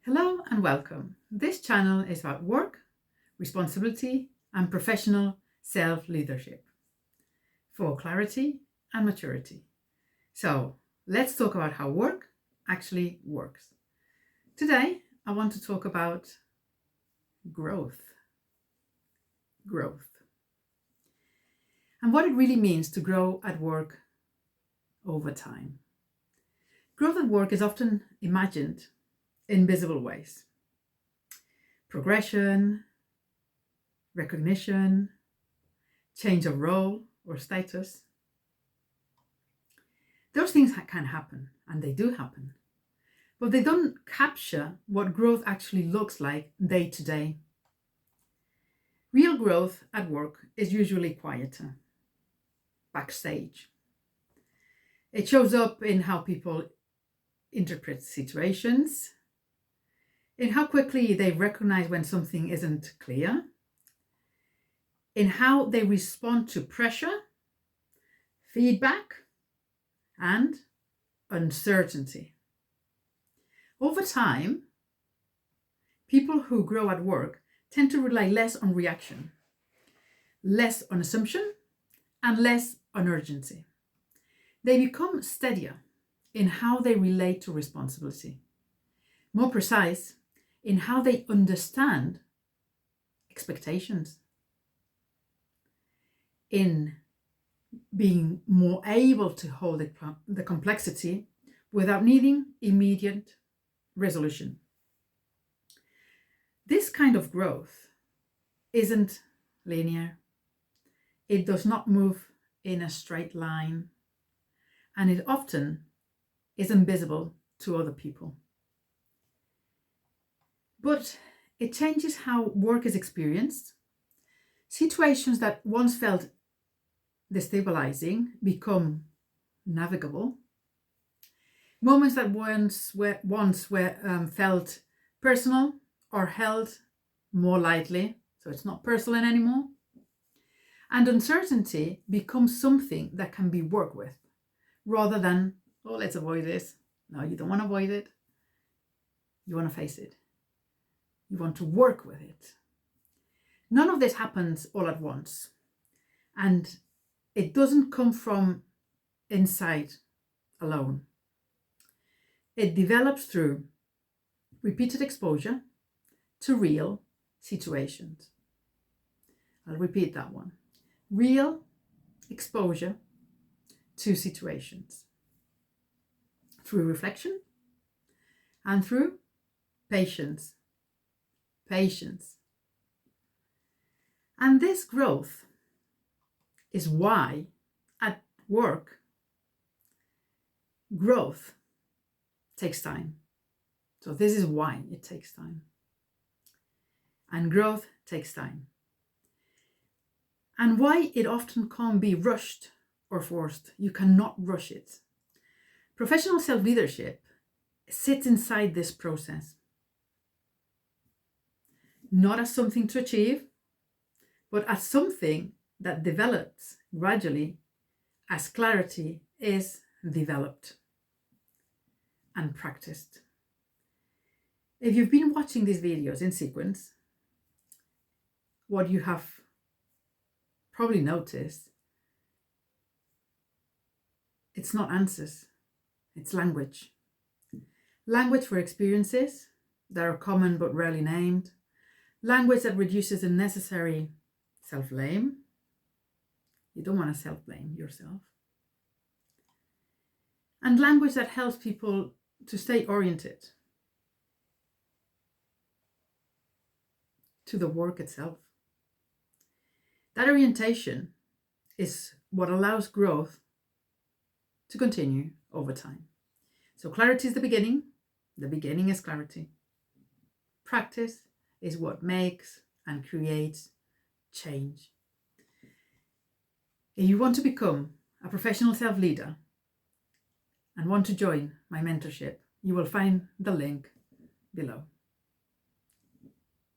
Hello and welcome. This channel is about work, responsibility, and professional self-leadership for clarity and maturity. So let's talk about how work actually works. Today, I want to talk about growth. And what it really means to grow at work over time. Growth at work is often imagined in visible ways. Progression, recognition, change of role or status. Those things can happen, and they do happen, but they don't capture what growth actually looks like day to day. Real growth at work is usually quieter, backstage. It shows up in how people interpret situations, in how quickly they recognize when something isn't clear, in how they respond to pressure, feedback, and uncertainty. Over time, people who grow at work tend to rely less on reaction, less on assumption, and less on urgency. They become steadier in how they relate to responsibility, more precise in how they understand expectations, in being more able to hold the complexity without needing immediate resolution. This kind of growth isn't linear. It does not move in a straight line, and it often is invisible to other people. But it changes how work is experienced. Situations that once felt destabilizing become navigable. Moments that once were felt personal are held more lightly, so it's not personal anymore. And uncertainty becomes something that can be worked with, rather than, oh, let's avoid this. No, you don't want to avoid it. You want to face it. You want to work with it. None of this happens all at once. And it doesn't come from inside alone. It develops through repeated exposure to real situations. I'll repeat that one. Real exposure to situations. Through reflection and through patience. And this growth is why at work, growth takes time. So this is why it takes time. And growth takes time. And why it often can't be rushed or forced. You cannot rush it. Professional self-leadership sits inside this process. Not as something to achieve, but as something that develops gradually as clarity is developed and practiced. If you've been watching these videos in sequence, what you have probably noticed, it's not answers, it's language. Language for experiences that are common but rarely named. Language that reduces unnecessary self-blame. You don't want to self-blame yourself. And language that helps people to stay oriented to the work itself. That orientation is what allows growth to continue over time. So clarity is the beginning. The beginning is clarity. Practice is what makes and creates change. If you want to become a professional self-leader and want to join my mentorship, you will find the link below.